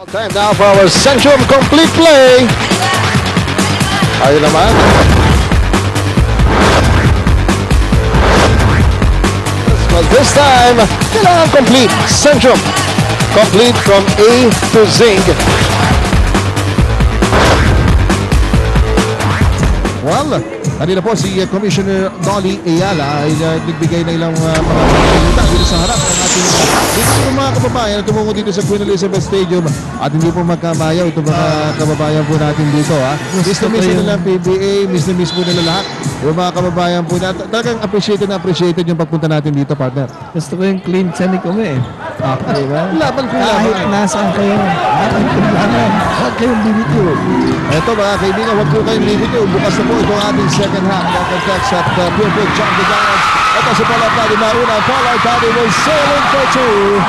Time now for our Centrum complete play. Ayun naman. Well, this time, kailangan complete. Centrum. Complete from A to Z. Well, kanina po si Commissioner Dolly Ayala ay nagbigay na ilang mga salita dito sa harap ng ating dito sa mga kababayan na tumungo dito sa Queen Elizabeth Stadium at hindi po magkamayaw itong mga kababayan po natin dito. Miss na miss nila ang PBA, miss na miss po nila lahat. Yung mga kababayan po natin, talagang appreciated yung pagpunta natin dito, partner. Gusto ko yung clean chan ni Kume. Diba? Laban ko kahit nasaan kayo, laban ko laban. Huwag kayong bibitiw. Ito mga kaibigan, huwag po kayong bibitiw. Bukas na po itong ating second half. Welcome text at Purefoot John the Giants. Ito si Paul Arcadi Maruna. Paul Arcadi will sailing for two.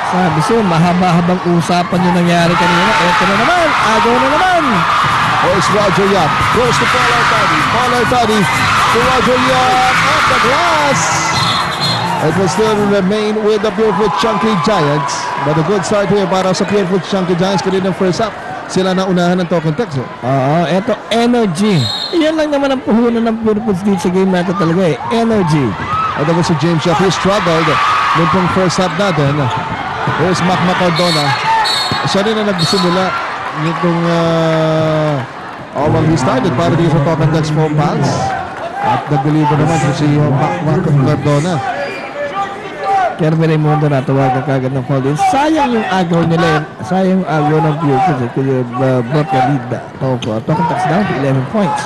Sabi siya, mahaba-habang usapan yung nangyari kanina. Ito na naman, agaw na naman. Here's Roger Yap. Goes to Paul Arcadi. Paul Arcadi to Roger Yap. Off the glass. It will still remain with the Purefoot Chunky Giants. But a good start here para sa Purefoot Chunky Giants. Kanina first up, sila na unahan ng token text. Ito, energy. Yan lang naman ang puhunan ng Purefoot dito sa game natin talaga eh. Energy. Ito po si James Yap. He struggled nung pong first up natin. Here's Mac Macardona. Siya rin na nagsimula nitong he started para dito sa token text phone pass. At nag-deliver naman si Mac Macardona. Kervin Raimundo natawagan kagad ng foul din. Sayang yung agaw nila. Sayang yung agaw ng Purefoot. Kaya brought the lead of token text down to 11 points.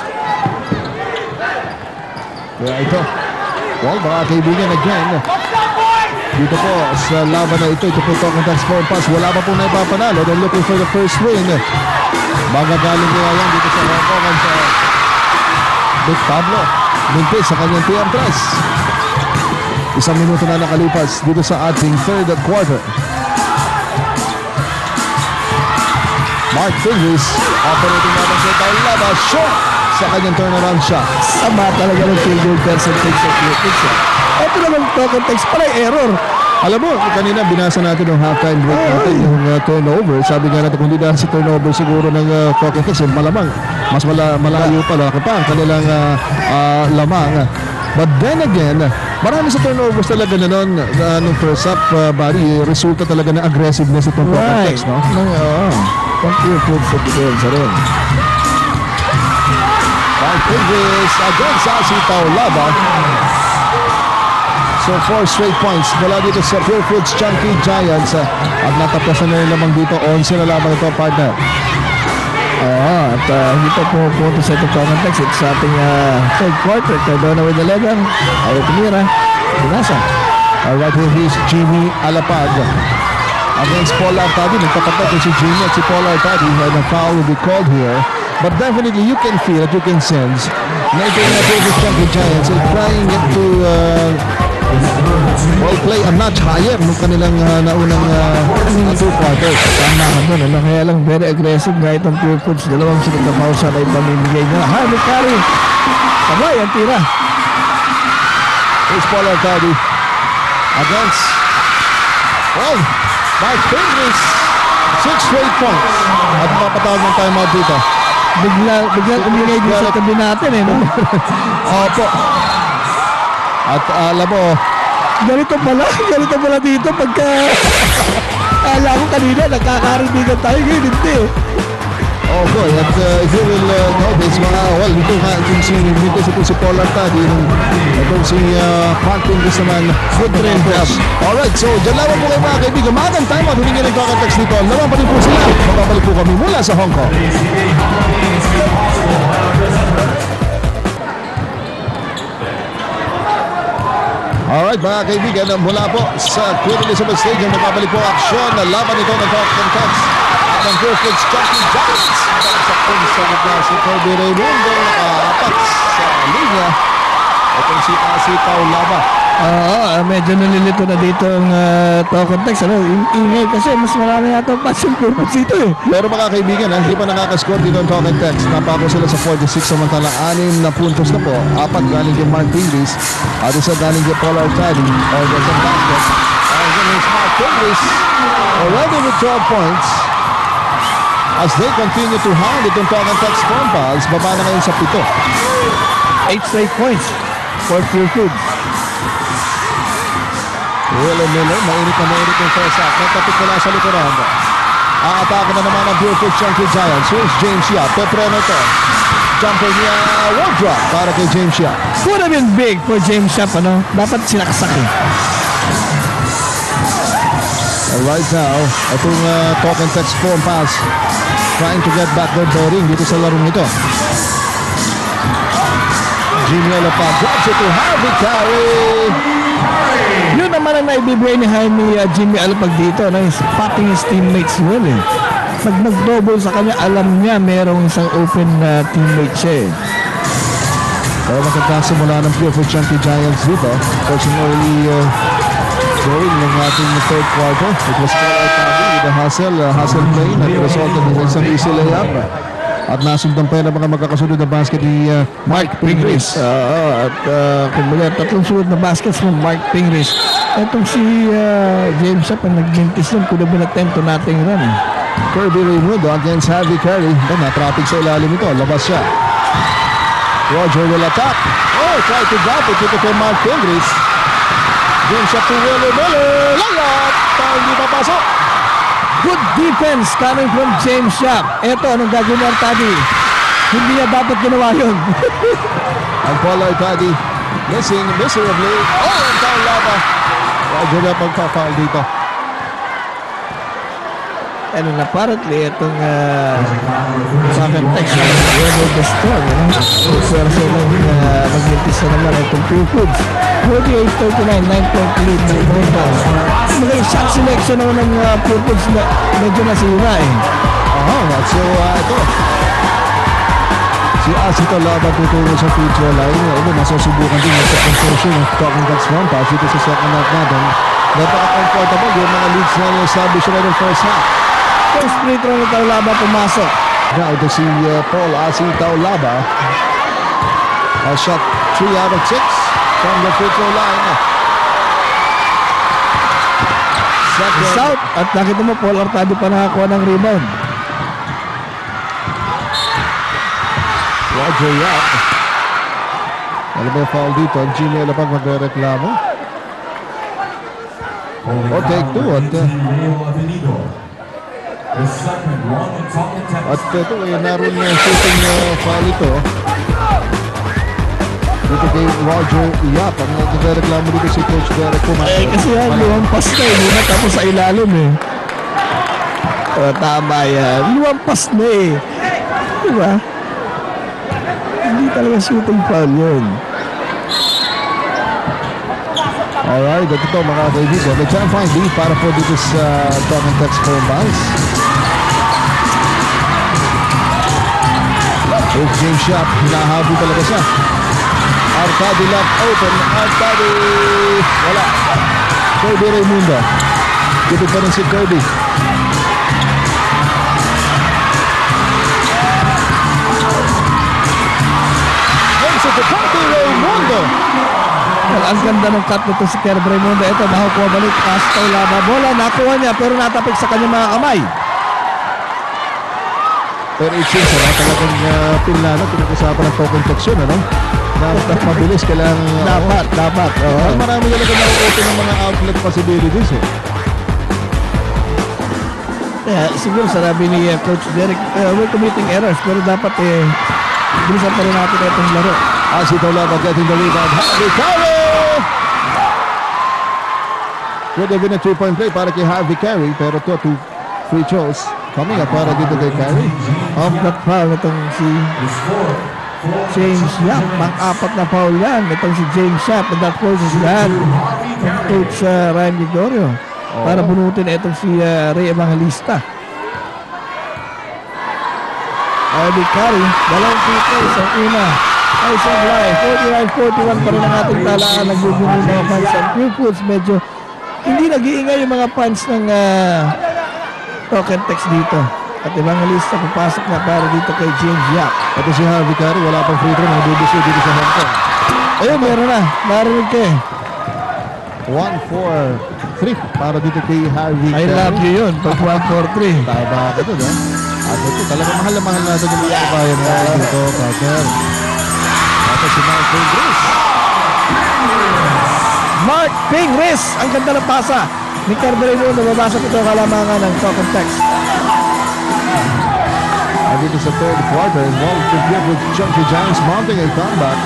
Kaya ito. Well, mga kaibigan again. Dito po sa laban na ito po token text phone pass. Wala pa po na ipapanalo. They're looking for the first win. Magagaling nila yan dito sa Hong Kong sa Big Pablo Mintis sa kanyang PM3. Isang minuto na nakalipas dito sa ating third quarter. Mark Fingers operating naman sa Taulaba. Short sa kanyang turnaround shot. Sama talaga ng field goal percentage sa Purefoot. Ito naman token text pala error. Alam mo, kanina binasa natin yung halftime break natin, yung turnover. Sabi nga natin kung hindi dahil si turnover siguro ng token text, malamang mas malayo pala pa ang kanilang lamang. But then again, marami sa turnovers talaga na noon nung first up, Barry, resulta talaga ng aggressiveness itong token text, no? Pang Purefoot sa defense rin. Mark Fingers against si Taulaba. So 4 straight points mula dito sa Purefoot's Chunky Giants at nataplasan na rin lamang dito 11 na lamang ito, partner. At dito po punto sa itong token text. Ito sa ating third quarter. Cardona with 11. Ayaw tumira. Binasa. Alright, here's Jimmy Alapag against Paul Arcadi. Nagpapatak si Jimmy at si Paul Arcadi and a foul will be called here. But definitely you can feel it, you can sense na ito yung Purefoot's Chunky Giants are trying to play a notch higher nung kanilang naunang 2 quarters. Tama ka doon. Kaya lang very aggressive nga itong Purefoot. Dalawang sunod na pausa na ipamimigay niya. Harvey Curry. Sabay ang tira. Here's Paul Arcadi against Mark Fingers. 6 straight points. At mapatawag ng timeout dito. Biglang umingay dito sa tabi natin eh. No? Opo. At alam mo, ganito pala dito pagka alam ko kanina nagkakaribigan tayo ngayon hindi eh. Boy, at if you will notice dito nga si Paul Arcadi itong si Mark Fingers naman, good train job. Alright, so dyan lang po kayo mga kaibigan. Magang time out, humingi ng token text dito. Naman pa rin po sila. Mapapalik po kami mula sa Hong Kong. Alright mga kaibigan, mula po sa Queen Elizabeth Stadium, magpapalik po aksyon na laban ito ng token text at ng Purefoot's Chunky Giants. Sa punsa na si Kirby Raimundo nakaapat sa linya. Itong si Taulaba. Medyo nalilito na dito ang token text. Ingay kasi mas marami yata passing Purefoot dito eh. Pero mga kaibigan, hindi pa nakakascore dito ang token text. Napako sila sa 46 samantala 6 na puntos na po. 4 galing kay Mark Fingers at isa galing kay Paul Arcadi. Or there's a basket. And then it's Mark Fingers already with with 12 points. As they continue to hound itong Talk and Text phone calls, baba na ngayon sa 7. 8 straight points for Pure Foods. Willow Miller, mainit yung first half. Nagtapit mula sa likuran. Aatake na naman ang Pure Foods Chunky Giants. Here's James Yap. Pepreno to. Jumper niya, wall drop para kay James Yap. Could have been big for James Yap, ano? Dapat sinaksak eh. Right now, itong Talk and Text phone pass. Trying to get back their bearing dito sa larong ito. Jimmy Alapag drops it to Harvey Carey. Yun naman ang naibibigay ni Jaime Jimmy Alapag dito, no? He's spotting his teammates well eh. Pag nag-double sa kanya, alam niya merong isang open teammate siya eh. Pero magkakasimula ng Pure Foods Chunky Giants dito. Forcing early going ng ating third quarter. It was Paul Artabi with the hustle play na resulted in isang easy layup. At nasundan pa yun ang mga magkakasunod na basket ni Mike Pingris. At kumbaga, tatlong sunod na baskets ng Mark Pingris. Itong si James Yap ang nag-mintis nun, could have been attempt to nothing run. Kirby Raymundo against Harvey Carey. Na-traffic sa ilalim ito. Labas siya. Roger will attack. Oh, try to drop it. Ito kay Mark Pingris. James Yap to Willow Miller. Layup! Hindi papasok. Good defense coming from James Yap. Ito, anong gagawin ni Artabi? Hindi niya dapat ginawa yun. Ang Paul Artabi missing miserably. Oh, ang foul laba. Roger na pagpa-foul dito. Ano na, apparently, itong sa akin text na yun of the storm. Pwersa lang mag-mintis na naman itong Pure Foods. 48-39, 9-point lead na Immortals. Maging shot selection naman ng Pure Foods na medyo nasira eh. So ito. Si Asito Laban tutungo sa free throw line. Masusubukan din yung second portion of Talking Ducks one pass dito sa second half natin. Napaka-comfortable yung mga leads na established na ng first half. First free throw ni Taulaba pumasok. Now to si Paul Taulaba. A shot 3 out of 6 from the free throw line. Second. South. At nakita mo, Paul Artabi pa nakakuha ng rebound. Roger Yap. Alam mo yung foul dito. Ang Jimmy Alapag magre-reklamo. O take 2 at ito naroon na shooting foul ito dito kay Roger Yap. Ang nagre-reklamo dito si Coach Derek Pumas. Kasi yan, lumampas na eh. Hindi tapos sa ilalim eh. Tama yan. Lumampas na eh. Diba? Hindi talaga shooting foul yun. Alright, at ito mga kaibigan, nag-jump find lead para po dito sa Talk and Text phone bounce. Here's James Yap, hinahabol talaga siya. Artabi left open, Artabi wala. Kirby Raymundo. Dito pa rin si Kirby. Here's the Kirby Raymundo. Well, ang ganda ng cut nito si Kirby Raymundo. Ito, nakukuha balik. Astay Laba. Bola, nakuha niya pero natapik sa kanyang mga kamay. Pero it seems na talagang pinlano, pinag-usapan ng token section, ano? Na mabilis, kailangan... Dapat. Marami talaga na-open ng mga outlet possibilities, eh. Kaya siguro sabi ni Coach Derek, we're committing errors pero dapat bilisan pa rin natin itong laro. Asi Taulaba getting the rebound. Harvey Carey! Could have been a 3-point play para kay Harvey Carey, pero to 2 free throws coming up para dito kay Carey. Off that foul itong si James Yap. Pang-apat na foul yan. Itong si James Yap. And that forces lahat ng Coach Ryan Gregorio para bunutin itong si Ray Evangelista. Harvey Carey, dalawang free throws ang una. Ay, sablay. 49-41 pa rin ang ating talaan. Nagbubungo yung mga fans ng Pure Foods. Medyo hindi nag-iingay yung mga fans ng Talk and Text dito. At Evangelista papasok na para dito kay James Yap. Ito si Harvey Carey, wala pang free throw. Nagbubuso dito sa Hong Kong. Ayun, meron na. Narinig ka eh. 1-4-3 para dito kay Harvey I love you yun. Pag 1-4-3. Tama ka doon, ha? At ito, talagang mahal na mahal natin yung mga kabayan mo dito, partner. Ito si Mark Pingris. Mark Pingris. Ang ganda ng pasa ni Kerberay mo. Nababasa ito kalamangan ng talk and text. At dito sa third quarter, involved to give with Chunky Giants mounting a comeback.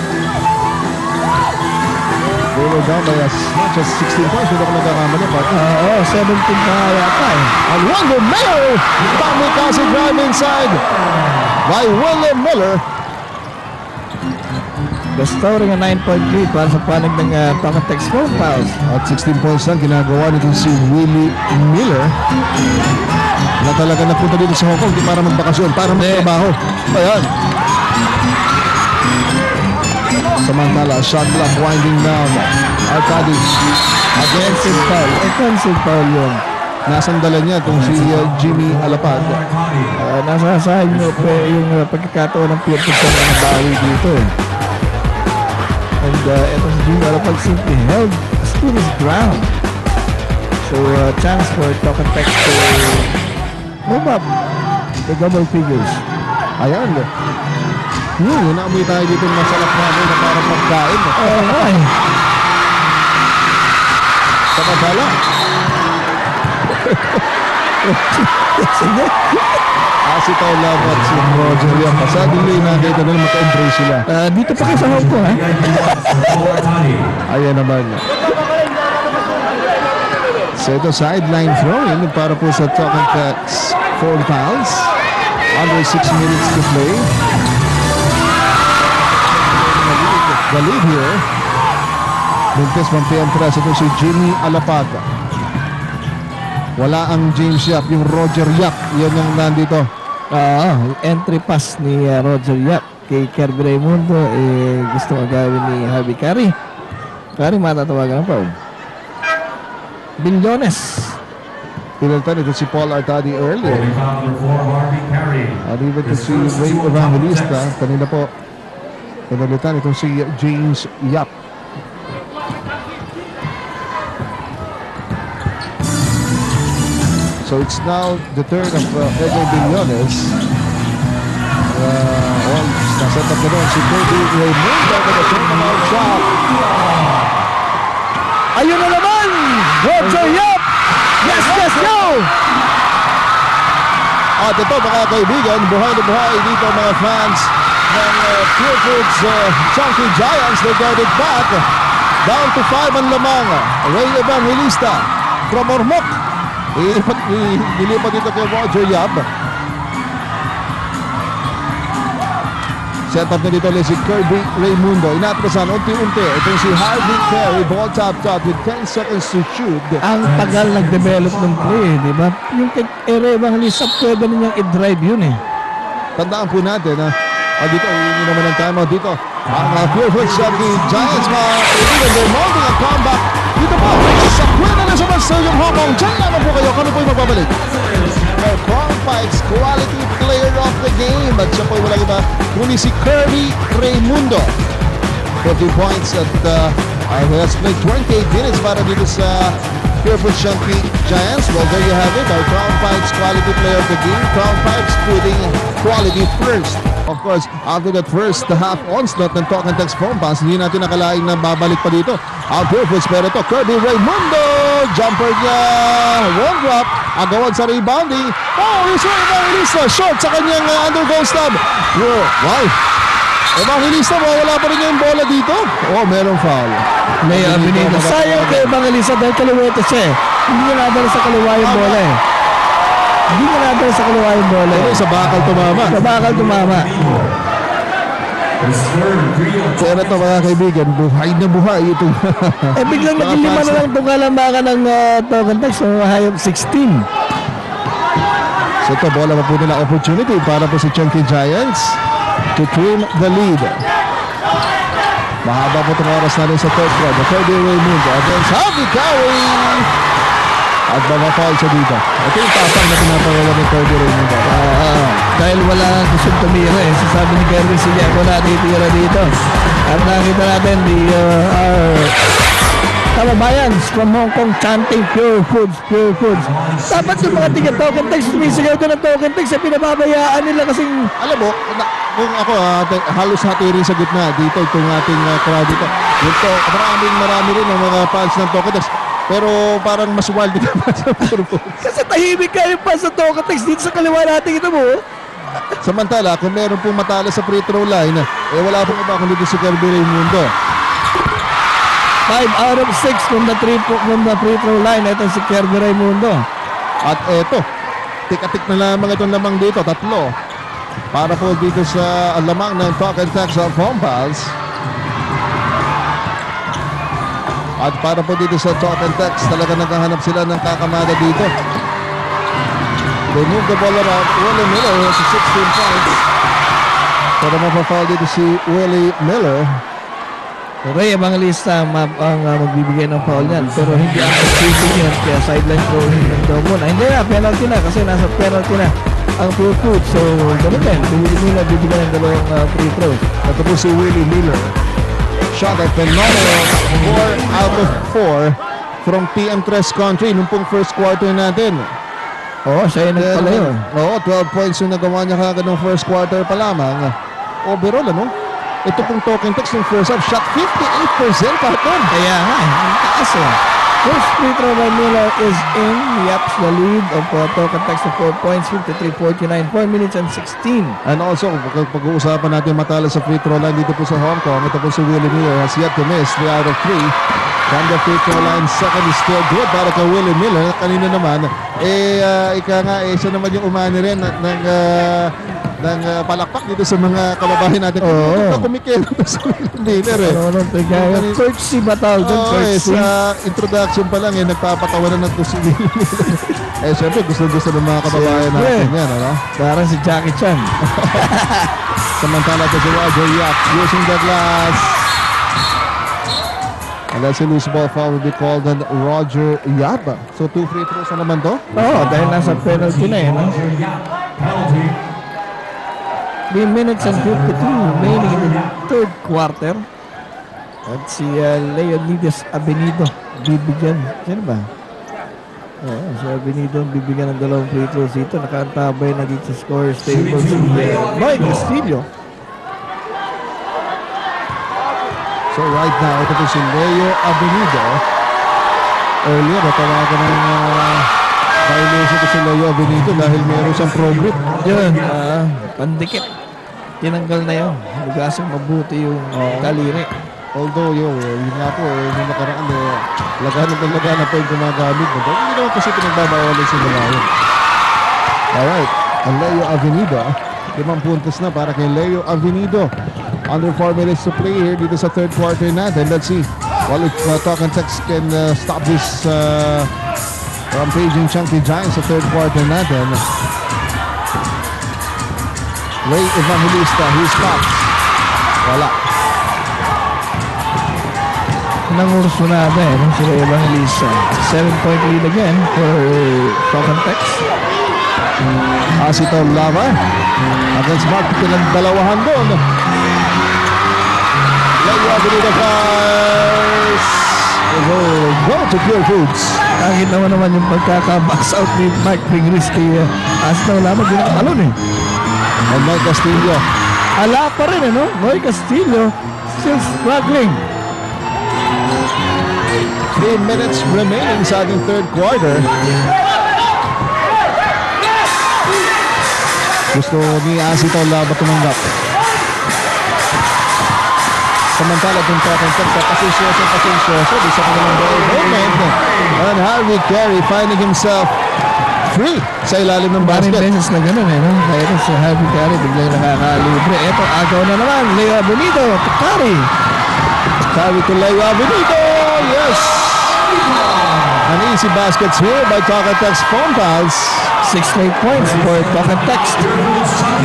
They were down by as much as 16 points. Hindi ako nagkakamali, partner. Oo, 17 pa yata eh. And Wendell Miller, kamikaze drive inside by William Miller. Restoring a 9-point lead para sa panig ng talk and text phone fouls. At 16 points lang ginagawa nito si Willie Miller na talaga napunta dito sa Hong Kong di para magbakasyon, para magtrabaho. Ayan. Samantala, shot clock winding down. Arcadi against Offensive foul. Offensive foul yun. nasandalan niya itong si Jimmy Alapad. Nasasahin nyo pa yung pagkakataon ng Pierre Pizarro na nabawi dito. And ito si Jimmy Alapad simply held to his ground. So chance for talk and text to move up the double figures. Ayan. Naamoy tayo dito ng masalap namin na parang pagkain. Ay. Samantala. Sige. Si Tao Lava at si Roger Young. Pasadili nakita na magka-embrace sila. Dito pa kayo sa Hong Kong, ha? Ayan naman. So ito sideline throwing para po sa talk and text 4 fouls. Under 6 minutes to play. The lead here. Buntis Mampientras. Ito si Jimmy Alapag. Wala ang James Yap. Yung Roger Yap. Yan yung nandito. Entry pass ni Roger Yap kay Kirby Raimundo. Gusto magawin ni Harvey Curry. Curry matatawagan ng foul. Bilyones. Pinaltan ito si Paul Artadi earlier. Arriba ito si Ray Evangelista. Kanina po pinalitan itong si James Yap. So it's now the turn of Edgar Bilyones. Naset up na doon si Kirby Raimundo with a turnaround shot. Ayun na naman! Roger Yap! Yes, yes, no! At ito mga kaibigan, buhay na buhay dito mga fans ng Pure Foods Chunky Giants. They got it back. Down to 5 ang lamang. Ray Evangelista from Ormoc. Nilipat dito kay Roger Yap. Set up na dito ulit si Kirby Raimundo. Inatrasan unti-unti. Itong si Harvey Curry. Ball top with 10 seconds to shoot. Ang tagal nag-develop ng play, di ba? Yung kay Ray Evangelista, pwede ninyang i-drive yun eh. Tandaan po natin na dito, hindi naman ang timeout dito. Ang Pure Foods Chunky Giants mga kaibigan. They're mounting a comeback. Dito po sa Queen Elizabeth Stadium, Hong Kong. Diyan naman po kayo. Kami po'y magbabalik. Crown Pikes Quality Player of the Game. At siya po'y walang iba. Kundi si Kirby Raimundo. 40 points at has played 28 minutes para dito sa Pure Foods Chunky Giants. Well, there you have it. Our Crown Pikes Quality Player of the Game. Crown Pikes putting quality first. Of course, after that first half onslaught ng talk and text phone pass, hindi natin nakalaing na babalik pa dito. Ang Pure Foods, pero ito, Kirby Raimundo. Jumper niya. One drop. Agawan sa rebounding. He's Evangelista. Short sa kanyang undergoal stab. Wow. Evangelista, wala pa rin yung bola dito. Merong foul. May Benito. Sayang kay Evangelista dahil kaliwete siya eh. Hindi niya nadala sa kaliwa yung bola eh. Hindi niya nadala sa kaliwa yung bola eh. Sa bakal tumama. Sa bakal tumama. Pero ito mga kaibigan, buhay na buhay itong Biglang naging 5 na lang itong kalambakan ng token text. So, high of 16. So ito, bola pa po nila opportunity para po sa Chunky Giants to trim the lead. Mahaba po itong oras natin sa third quarter. Kirby Raimundo against Harvey Curry. At mga foul siya dito. Ito yung tapang na pinapagawa ni Kirby Raimundo. Dahil wala gustong tumira eh. Sasabi ni Kirby, sige ako na titira dito. At nakita natin kababayans from Hong Kong chanting pure foods, pure foods. Dapat yung mga tiga-token text, sumisigaw ka ng token text sa pinababayaan nila kasing Alam mo, kung ako halos hati rin sa gitna dito itong ating crowd dito. Dito, marami rin ang mga fans ng Token Text. Pero parang mas wild ka pa sa pure foods. kasi tahimik kayo pa sa token text dito sa kaliwa natin ito mo. Samantala, kung meron pong matala sa free throw line, wala pong iba kundi si Kirby Raimundo. 5 out of 6 from the free throw line. Ito si Kirby Raimundo. At eto, tik-atik na lamang itong lamang dito, 3. Para po dito sa lamang ng Token Text of Home Pals. At para po dito sa Token Text, talaga naghahanap sila ng kakamada dito. They move the ball around. Willie Miller has 16 points. Pero mapafoul dito si Willie Miller. Ray Evangelista ang magbibigay ng foul niyan. Pero hindi ang shooting yan. Kaya sideline throwing ng Domon. Hindi na, penalty na. Kasi nasa penalty na ang pure food. So, ganun din. Willie Miller bibigyan ng 2 free throws. Ito po si Willie Miller. Shot at phenomenal 4 out of 4 from PM3 Country nung pong first quarter natin. Oo, siya yung nagpalayo. Oo, 12 points yung nagawa niya kagad ng first quarter pa lamang. Overall, ano? Ito pong Token Text ng first half, shot 58% Parton. Kaya nga, ang taas eh. First free throw by Miller is in. Yaps the lead of Token Text to 4 points, 53-49, 4 minutes and 16. And also, pag-uusapan natin matala sa free throw line dito po sa Hong Kong, ito po si Willie Miller has yet to miss 3 out of 3. From the free throw line, second is still good para kay Willie Miller. Kanina naman, siya naman yung umani rin ng palakpak dito sa mga kababayan natin. Oo. Kumikil sa Willie Miller eh. Courtesy ba tawag doon? Courtesy. Sa introduction pa lang nagpapatawanan na to si Willie Miller. Siyempre gusto ng mga kababayan natin yan, ano? Parang si Jackie Chan. Samantala to si Roger Yap using the glass. And that's a loose ball foul will be called on Roger Yap. So 2 free throws na naman to? Oo, dahil nasa penalty na no? 3 minutes and 52 remaining in the third quarter. At si Leonidas Abenido bibigyan. Sino ba? Oo, si Abenido bibigyan ng 2 free throws dito. Nakaantabay na dito sa scorer's table si Mike Castillo. So right now, ito po si Leo Abenido. Earlier, natawagan ng violation ko si Leo Abenido dahil meron siyang pro-grip. Yun, pandikit. Tinanggal na yun. Lugasang mabuti yung kaliri. Although yun nga po, yung nakaraan lagahan na po yung gumagamit mo. Hindi naman kasi pinagbabawalan sila ngayon. Alright, ang Leo Avenido, 5 puntos na para kay Leo Avenido. Under 4 minutes to play here dito sa third quarter natin. Let's see, if Token Text can stop this rampaging Chunky Giants sa third quarter natin. Ray Evangelista, he stops. Wala. Nangursunada si Ray Evangelista. 7-point lead again for Token Text. Asito Lava against Mark, pinagdalawahan doon. Leo Avenida fires. Go to Pure Foods. Kahit naman yung pagkaka-box out ni Mike Pingris kay Asito Lava, di nakatalon eh. And Mike Castillo. Ala pa rin Mike Castillo still struggling. 3 minutes remaining sa ating third quarter. Gusto ni Asito Lava tumanggap. Samantala itong Token Text sa pasensyoso di sa kanilang ball movement. And Harvey Carey finding himself free sa ilalim ng basket. Maraming beses na gano'n Kaya rin si Harvey Carey biglang nakakalibre. Eto, agaw na naman. Leo Abenido to Carey. Carey to Leo Abenido. Yes! An easy baskets here by Token Text Phone Pals. 6 straight points for Token Text.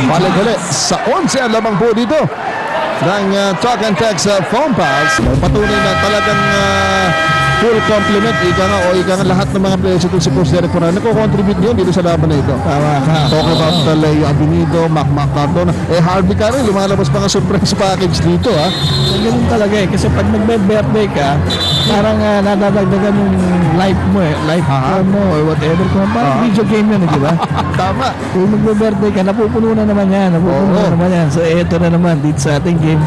Balik ulit sa 11 ang lamang po dito ng Token Text Phone Pals. Patunay na talagang full complement, ika nga lahat ng mga players ito si Coach Derek Porran nagko-contribute yun dito sa laban na ito. Tama ka. Talk about Leo Abinido, Mac Cardona, Harvey Carey, lumalabas pa nga surprise package dito ha. So, ganun talaga eh. Kasi pag nagbe-birthday ka, parang nadadagdagan yung life mo eh. Life mo or whatever. Kung parang video game yun, di ba? Tama. Kung magbe-birthday ka, napupuno na naman yan. So, eto na naman dito sa ating game.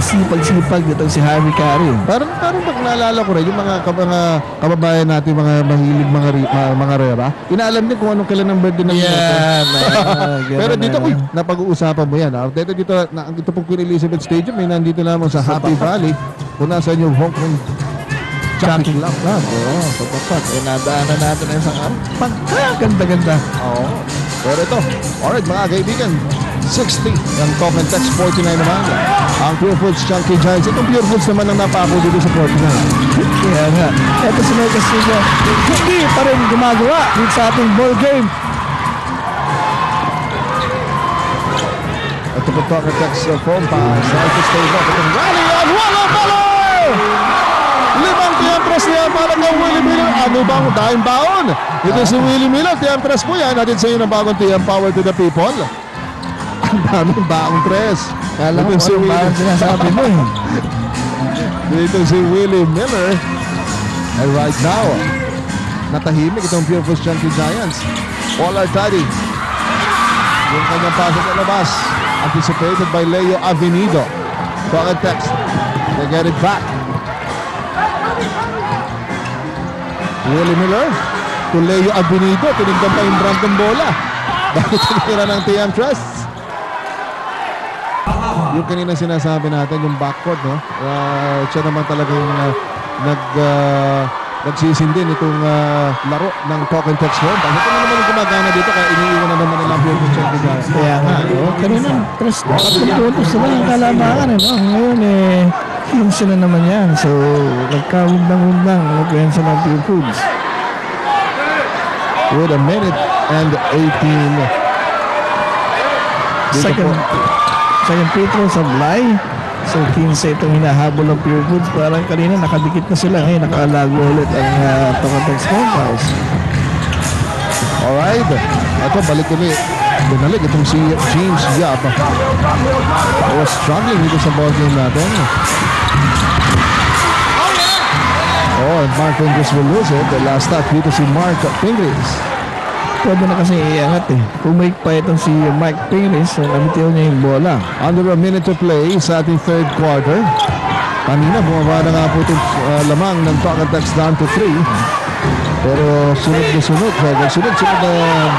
Sipag-sipag dito si Harvey Carey. Parang pag naalala ko rin yung mga kababayan natin, mga mahilig mga rera, inaalam din kung anong kailan ng birthday ng Pero dito, napag-uusapan mo yan. Dito pong Queen Elizabeth Stadium, may nandito lamang sa Happy Valley, kung nasa yung Hong Kong Jockey Club. So papat. Nadaanan natin ang isang araw. Pagkaganda-ganda. Pero ito, alright mga kaibigan, 60 ang talk and text, 49 naman ang Pure Foods Chunky Giants. Itong Pure Foods naman ang napako dito sa 49. Kaya nga, eto si Mike Castillo, hindi pa rin gumagawa dito sa ating ball game. Ito po talk and text from pass to stay up. Itong rally on wala pala! Limang tiyampres niya para kay Willie Miller. Ano bang dahing baon? Ito si Willie Miller, tiyampres po yan. Natin sa iyo ng bagong tiyam power to the people. Ang daming baong tres. Kala ko si Willie sinasabi mo eh. Dito si Willie Miller. And right now, natahimik itong Pure Foods Chunky Giants. Paul Artadi. Yung kanyang pasok na labas. Anticipated by Leo Avenido. Talk and text. They get it back. Willie Miller to Leo Abinido. Tinigdan pa yung random bola. Bakit tinira ng TM Trusts? Yung kanina sinasabi natin, yung backcourt, no? Siya naman talaga yung nagsisindi nitong laro ng talk and text home. Bakit na naman yung gumagana dito kaya iniiwan na naman nila yung Chunky Giants. Kaya nga, kanina, 3 puntos na lang ang kalamangan, Ngayon, 15 na naman yan. So, nagkawindang-windang ang opensa ng Pure Foods. With a minute and 18. Second free throw sa Bly. So, 15 itong hinahabol ng Pure Foods. Parang kanina nakadikit na sila. Ngayon, nakalago ulit ang Tokatex Compounds. Alright. Ito, balik ulit. Binalik itong si James Yap. Was struggling dito sa ball game natin. And Mark Fingers will lose it. The last stop dito si Mark Fingers. Pwede na kasi iangat eh. Kumake pa itong si Mike Fingers. Nabitiw niya yung bola. Under a minute to play sa ating third quarter. Kanina, bumaba na nga po itong lamang ng Tokatex down to 3. Pero sunod na sunod na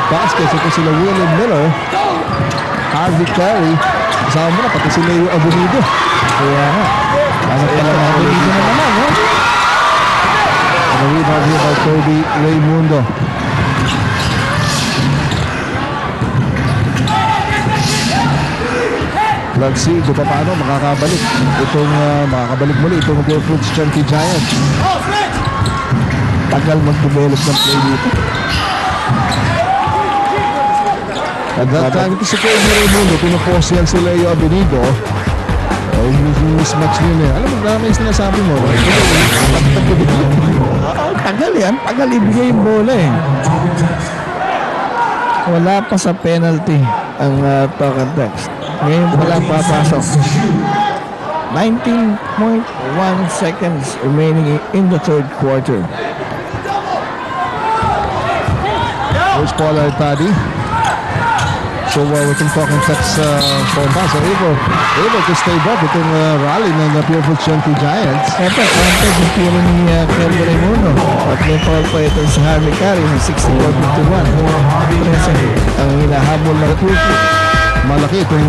basket. Ito sila William Miller, Harvey Carey, kasama mo na pati si Leo Abunido. Kaya nga, Ano pala ang Abunido na naman, Ang rebound here by Kobe Raymundo. Let's see kung paano makakabalik muli itong Pure Foods Chunky Giants. tagal mag-develop ng play dito. At that time, ito si Kobe Raymundo, pinupos yan si Leo Abinido. Yung mismatch yun eh. Alam mo, may sinasabi mo. Tagal yan. Tagal ibigay yung bola eh. Wala pa sa penalty ang talk and text. Ngayon pa lang papasok. 19.1 seconds remaining in the third quarter. Here's Paul Artadi. So itong talk and text Pompas are able to stay up itong rally ng Pure Foods Chunky Giants. Ito, counted yung tiro ni Kobe Raymundo. At may foul pa ito sa Harvey Carey sa 64-51. Present ang hinahabol ng Pure Foods. Malaki itong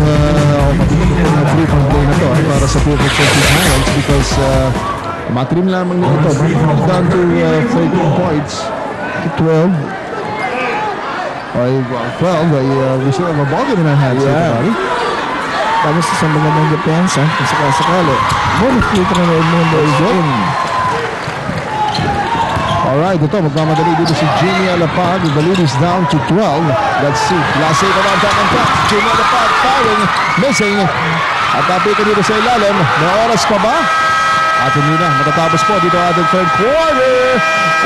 three-point play na to para sa Pure Foods Chunky Giants because matrim lamang nila ito. Down to 13 points. 12. We still have a ball game in our hands. Yeah. Tapos sa magandang depensa, kung sakasakali. Bonus free throw na Raymundo is in. Alright, ito magmamadali dito si Jimmy Alapag. The lead is down to 12. Let's see. Last save around top and top. Jimmy Alapag firing, missing. At napika dito sa ilalim. May oras pa ba? At hindi na matatapos po dito ating third quarter.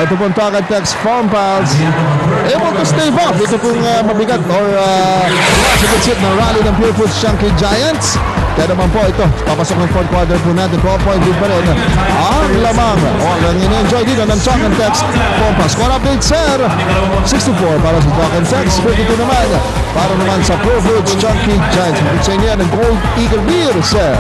Ito pong Talk and Text Farm Pals. Able to stave off. Ito pong mabigat or masigit na rally ng Pure Foods Chunky Giants. Kaya naman po ito, papasok ng fourth quarter po natin. 12-point lead pa rin. Ang lamang o ang in-enjoy dito ng Talk and Text Farm Pals. Score update, sir. 64 para sa Talk and Text. 52 naman para naman sa Pure Foods Chunky Giants. Sa inyo yan ng Gold Eagle Beer, sir.